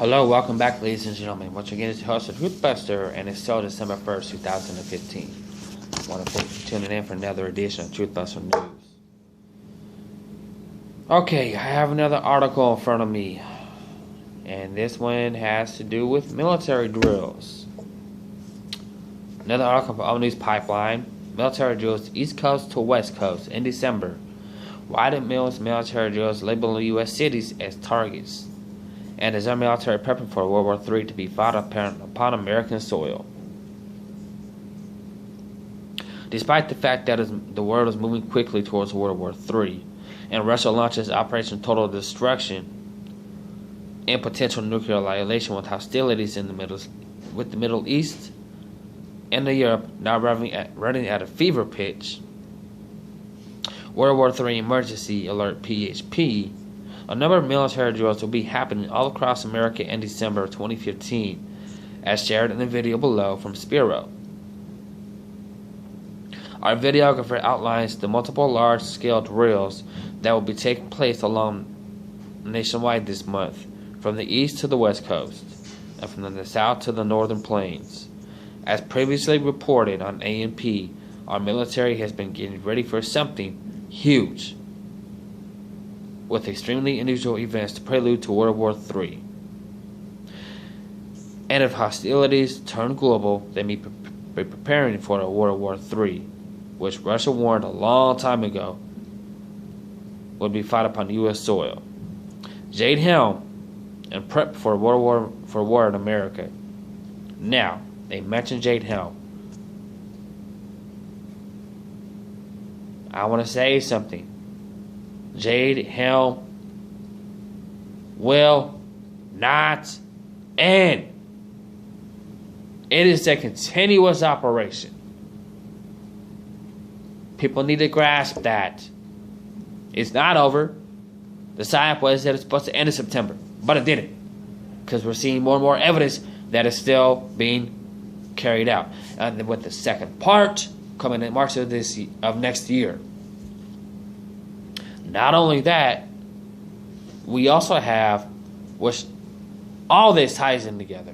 Hello, welcome back, ladies and gentlemen. Once again, it's your host, Truthbuster, and it's still December 1st, 2015. I want to thank you for tuning in for another edition of Truthbuster News. Okay, I have another article in front of me, and this one has to do with military drills. Another article from News Pipeline. Military drills East Coast to West Coast in December. Why did military drills label U.S. cities as targets? And is our military prepping for World War III to be fought upon American soil? Despite the fact that the world is moving quickly towards World War III, and Russia launches Operation Total Destruction and potential nuclear annihilation with hostilities in the Middle East and Europe now running at a fever pitch, World War III Emergency Alert (PHP), a number of military drills will be happening all across America in December 2015, as shared in the video below from Spiro. Our videographer outlines the multiple large-scale drills that will be taking place along nationwide this month, from the east to the west coast, and from the south to the northern plains. As previously reported on ANP, our military has been getting ready for something huge, with extremely unusual events to prelude to World War III. And if hostilities turn global, they may be preparing for a World War III, which Russia warned a long time ago would be fought upon U.S. soil. Jade Helm and prep for war in America. Now, they mentioned Jade Helm. I want to say something. Jade Helm will not end. It is a continuous operation. People need to grasp that. It's not over. The psyop was that it's supposed to end in September, but it didn't, because we're seeing more and more evidence that is still being carried out. And then with the second part coming in March of next year. Not only that, we also have, which all this ties in together,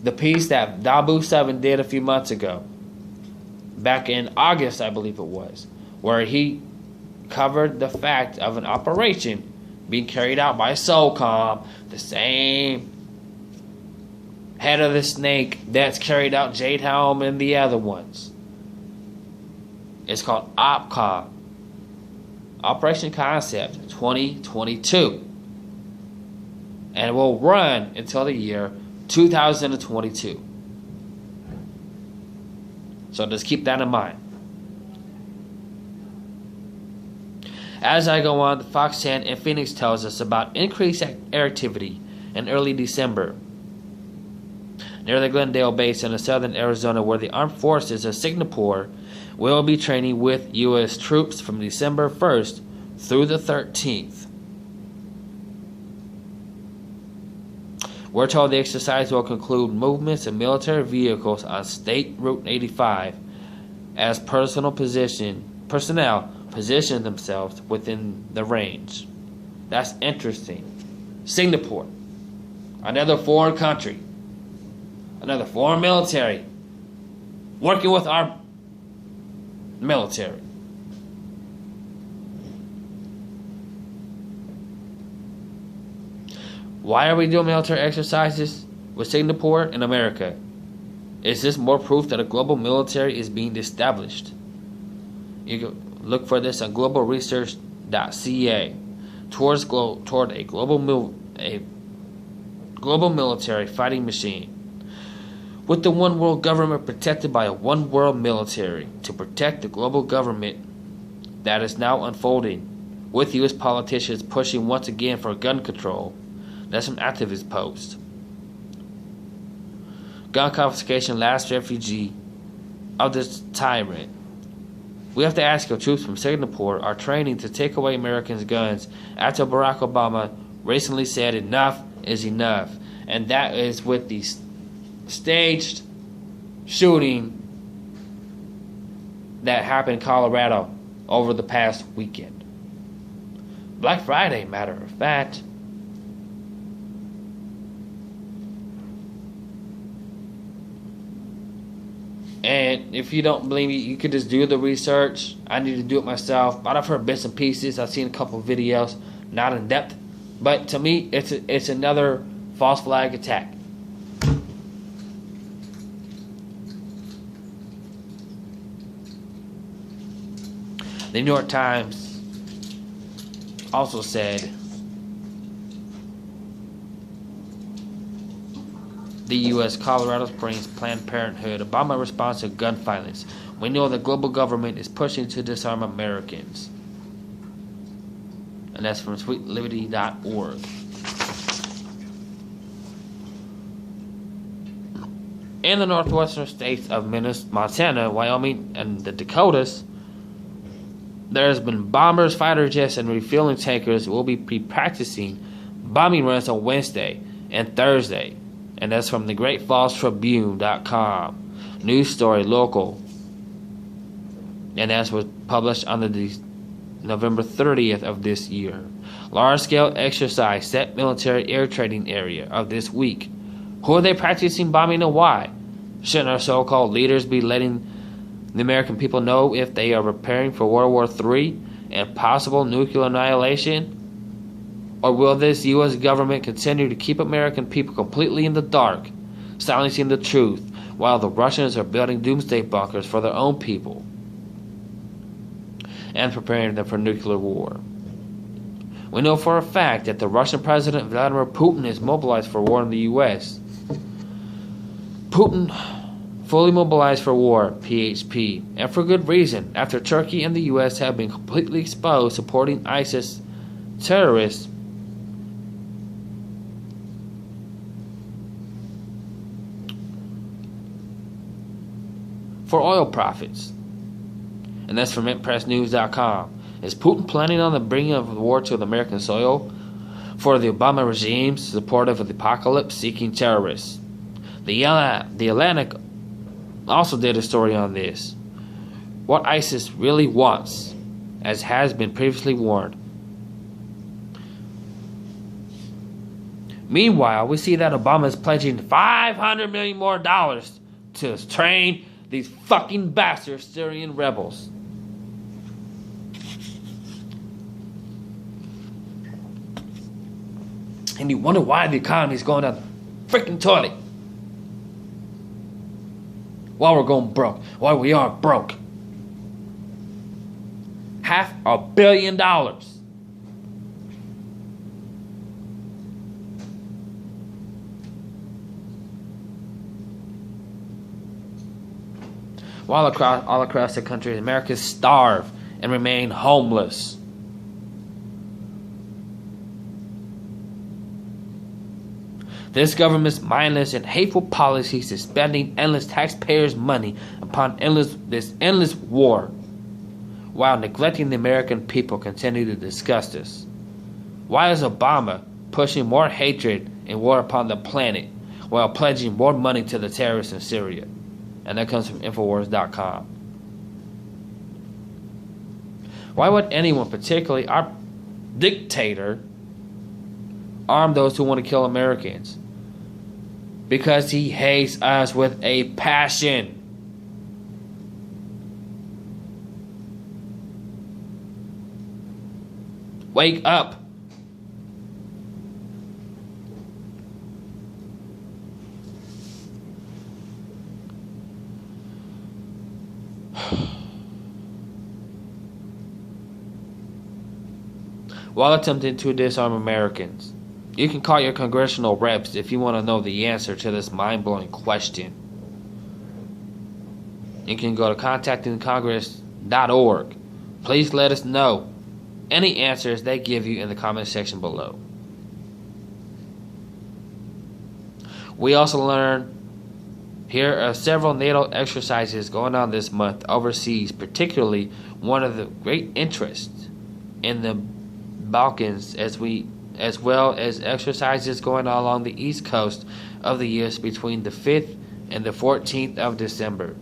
the piece that Dabu 7 did a few months ago, back in August, I believe it was, where he covered the fact of an operation being carried out by SOCOM, the same head of the snake that's carried out Jade Helm and the other ones. It's called OPCOM, Operation Concept 2022. And it will run until the year 2022. So just keep that in mind. As I go on, the Fox 10 in Phoenix tells us about increased air activity in early December near the Glendale base in southern Arizona, where the armed forces of Singapore will be training with U.S. troops from December 1st through the 13th. We're told the exercise will conclude movements of military vehicles on State Route 85 as personnel position themselves within the range. That's interesting. Singapore, another foreign country, another foreign military, working with our military. Why are we doing military exercises with Singapore and America? Is this more proof that a global military is being established? You can look for this on globalresearch.ca toward a global military fighting machine, with the one world government protected by a one world military to protect the global government that is now unfolding, with U.S. politicians pushing once again for gun control. That's an activist post. Gun confiscation, last refugee of this tyrant. We have to ask if troops from Singapore are training to take away Americans' guns after Barack Obama recently said enough is enough. And that is with the staged shooting that happened in Colorado over the past weekend. Black Friday, matter of fact. And if you don't believe me, you could just do the research. I need to do it myself. But I've heard bits and pieces. I've seen a couple of videos, not in depth. But to me, it's another false flag attack. The New York Times also said the U.S. Colorado Springs Planned Parenthood Obama response to gun violence. We know the global government is pushing to disarm Americans. And that's from sweetliberty.org. In the northwestern states of Montana, Wyoming, and the Dakotas, there has been bombers, fighter jets, and refueling tankers will be practicing bombing runs on Wednesday and Thursday. And that's from the GreatFallsTribune.com. News story local. And that was published on the November 30th of this year. Large-scale exercise set military air training area of this week. Who are they practicing bombing and why? Shouldn't our so-called leaders be letting the American people know if they are preparing for World War III and possible nuclear annihilation? Or will this U.S. government continue to keep American people completely in the dark, silencing the truth, while the Russians are building doomsday bunkers for their own people and preparing them for nuclear war? We know for a fact that the Russian President Vladimir Putin is mobilized for war in the U.S. Putin fully mobilized for war, PHP, and for good reason, after Turkey and the U.S. have been completely exposed supporting ISIS terrorists for oil profits. And that's from IntPressNews.com. Is Putin planning on the bringing of the war to the American soil for the Obama regime's supportive of the apocalypse-seeking terrorists? The Atlantic also did a story on this. What ISIS really wants, as has been previously warned. Meanwhile, we see that Obama is pledging $500 million more to train these fucking bastard Syrian rebels. And you wonder why the economy is going down the freaking toilet. Why we're going broke. Why we are broke. $500 million. While all across the country, Americans starve and remain homeless. This government's mindless and hateful policies is spending endless taxpayers' money upon this endless war, while neglecting the American people continue to discuss this. Why is Obama pushing more hatred and war upon the planet while pledging more money to the terrorists in Syria? And that comes from Infowars.com. Why would anyone, particularly our dictator, arm those who want to kill Americans? Because he hates us with a passion. Wake up. While attempting to disarm Americans, you can call your congressional reps if you want to know the answer to this mind-blowing question. You can go to contactingcongress.org. Please let us know any answers they give you in the comment section below. We also learned here are several NATO exercises going on this month overseas, particularly one of the great interest in the Balkans, as well as exercises going on along the east coast of the U.S. between the 5th and the 14th of December.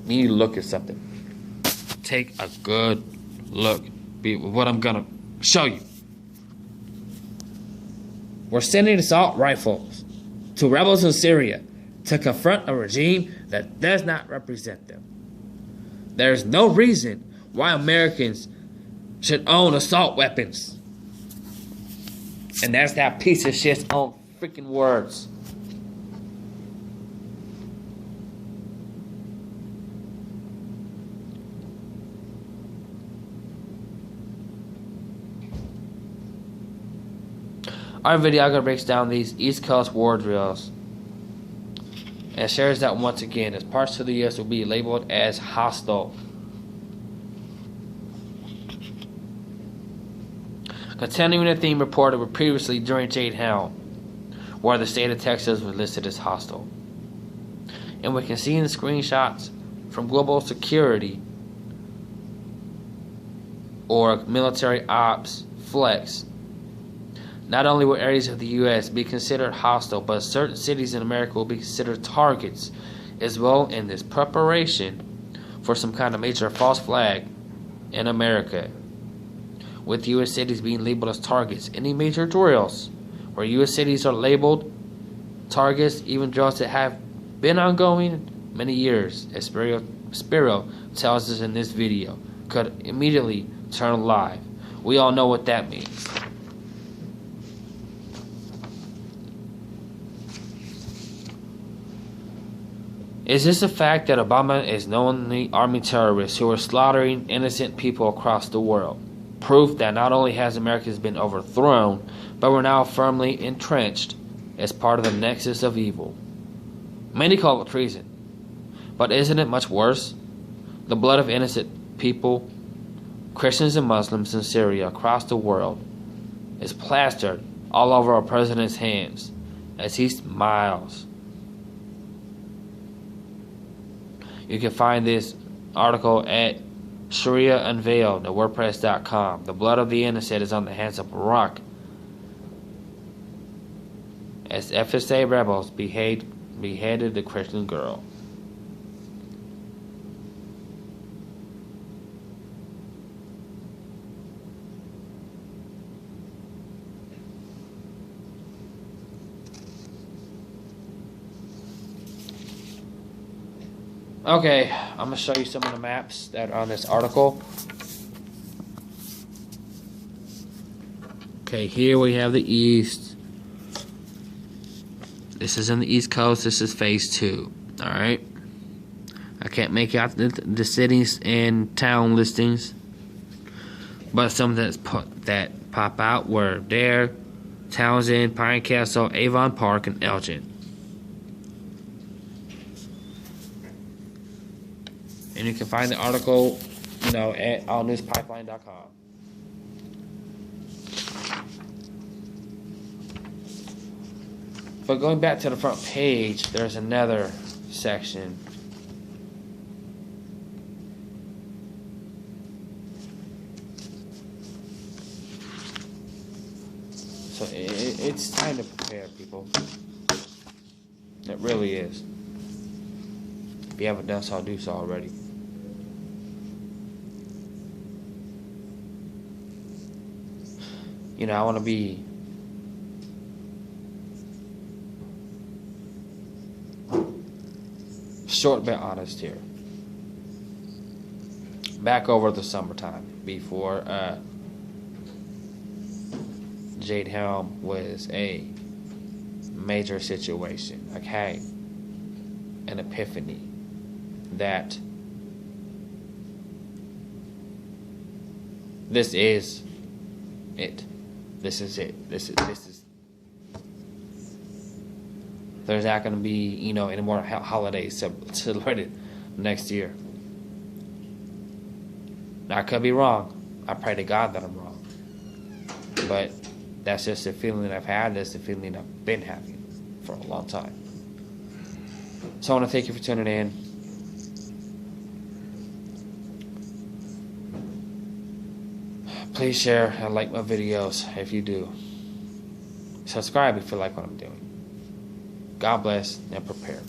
You need to look at something. Take a good look at what I'm going to show you. We're sending assault rifles to to rebels in Syria to confront a regime that does not represent them. There's no reason why Americans should own assault weapons. And that's that piece of shit's own freaking words. Our videographer breaks down these East Coast war drills and shares that once again, as parts of the U.S. will be labeled as hostile. Continuing the theme reported were previously during Jade Helm, where the state of Texas was listed as hostile. And we can see in the screenshots from Global Security or Military Ops Flex, not only will areas of the U.S. be considered hostile, but certain cities in America will be considered targets as well in this preparation for some kind of major false flag in America. With U.S. cities being labeled as targets, any major drills where U.S. cities are labeled targets, even drills that have been ongoing many years, as Spiro tells us in this video, could immediately turn live. We all know what that means. Is this a fact that Obama is knowingly arming terrorists who are slaughtering innocent people across the world? Proof that not only has America been overthrown, but we're now firmly entrenched as part of the nexus of evil. Many call it treason, but isn't it much worse? The blood of innocent people, Christians and Muslims in Syria across the world, is plastered all over our president's hands as he smiles. You can find this article at Sharia Unveiled at WordPress.com. The blood of the innocent is on the hands of Barack as FSA rebels beheaded the Christian girl. Okay, I'm going to show you some of the maps that are on this article. Okay, here we have the east. This is in the East Coast. This is phase 2. Alright. I can't make out the cities and town listings, but some that pop out were Dare, Townsend, Pine Castle, Avon Park, and Elgin. And you can find the article, at allnewspipeline.com. But going back to the front page, there's another section. So it's time to prepare, people. It really is. If you haven't done so, do so already. I want to be short but honest here. Back over the summertime, before Jade Helm was a major situation, okay, an epiphany that this is it. This is it. This is. There's not going to be, any more holidays celebrated next year. Now, I could be wrong. I pray to God that I'm wrong. But that's just the feeling that I've had. That's the feeling I've been having for a long time. So I want to thank you for tuning in. Please share and like my videos if you do. Subscribe if you like what I'm doing. God bless and prepare.